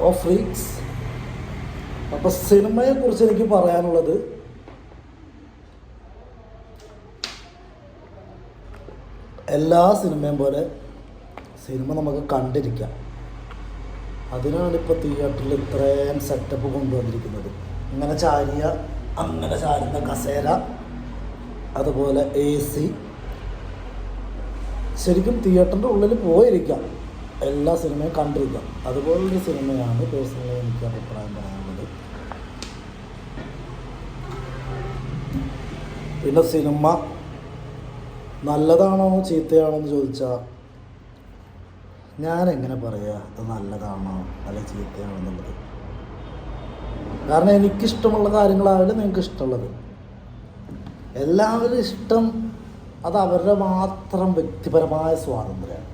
ഓ freaks. അപ്പോൾ സിനിമയെക്കുറിച്ച് എനിക്ക് പറയാനുള്ളത്, എല്ലാ സിനിമയും പോലെ സിനിമ നമുക്ക് കണ്ടിരിക്കാം. അതിനാണിപ്പോൾ തിയേറ്ററിൽ ഇത്രയും സെറ്റപ്പ് കൊണ്ടുവന്നിരിക്കുന്നത്. ഇങ്ങനെ ചാരിയ അങ്ങനെ ചാരുന്ന കസേര, അതുപോലെ AC. ശരിക്കും തിയേറ്ററിൻ്റെ ഉള്ളിൽ പോയിരിക്കാം, എല്ലാ സിനിമയും കണ്ടിരിക്കാം. അതുപോലൊരു സിനിമയാണ് പേഴ്സണലി എനിക്ക് അഭിപ്രായം പറയാനുള്ളത്. പിന്നെ സിനിമ നല്ലതാണോ ചീത്തയാണോ എന്ന് ചോദിച്ചാൽ ഞാനെങ്ങനെ പറയുക അത് നല്ലതാണോ അല്ല ചീത്തയാണോ എന്നുള്ളത്. കാരണം എനിക്കിഷ്ടമുള്ള കാര്യങ്ങളാവില്ല നിങ്ങൾക്ക് ഇഷ്ടമുള്ളത്. എല്ലാവരും ഇഷ്ടം അത് അവരുടെ മാത്രം വ്യക്തിപരമായ സ്വാതന്ത്ര്യമാണ്.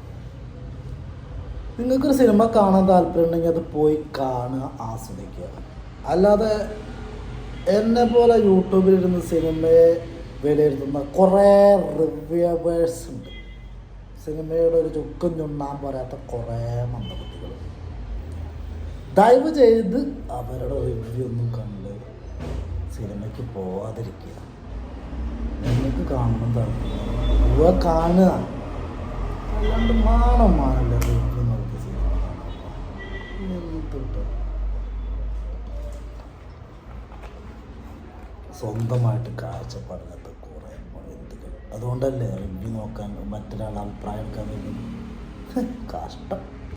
നിങ്ങൾക്കൊരു സിനിമ കാണാൻ താല്പര്യമുണ്ടെങ്കിൽ അത് പോയി കാണുക, ആസ്വദിക്കുക. അല്ലാതെ എന്നെ പോലെ യൂട്യൂബിലിരുന്ന് സിനിമയെ വിലയിരുത്തുന്ന കുറേ റിവ്യൂവേഴ്സ് ഉണ്ട്. സിനിമയുടെ ഒരു ചുക്കും ചുണ്ണാൻ പറയാത്ത കുറേ മന്ദബുദ്ധികൾ. ദയവ് ചെയ്ത് അവരുടെ റിവ്യൂ ഒന്നും കണ്ട് സിനിമയ്ക്ക് പോവാതിരിക്കുക. നിങ്ങൾക്ക് കാണണം താല്പര്യം കാണുക, അല്ലാണ്ട് മാനല്ല റിവ്യൂ നോക്കി സിനിമ എന്തിട്ട് സ്വന്തമായിട്ട് കാഴ്ചപ്പാടിനകത്ത് കുറേ എന്തുകൾ. അതുകൊണ്ടല്ലേ റിവ്യൂ നോക്കാൻ മറ്റൊരാൾ അഭിപ്രായം എടുക്കാൻ വേണ്ടി കഷ്ടം.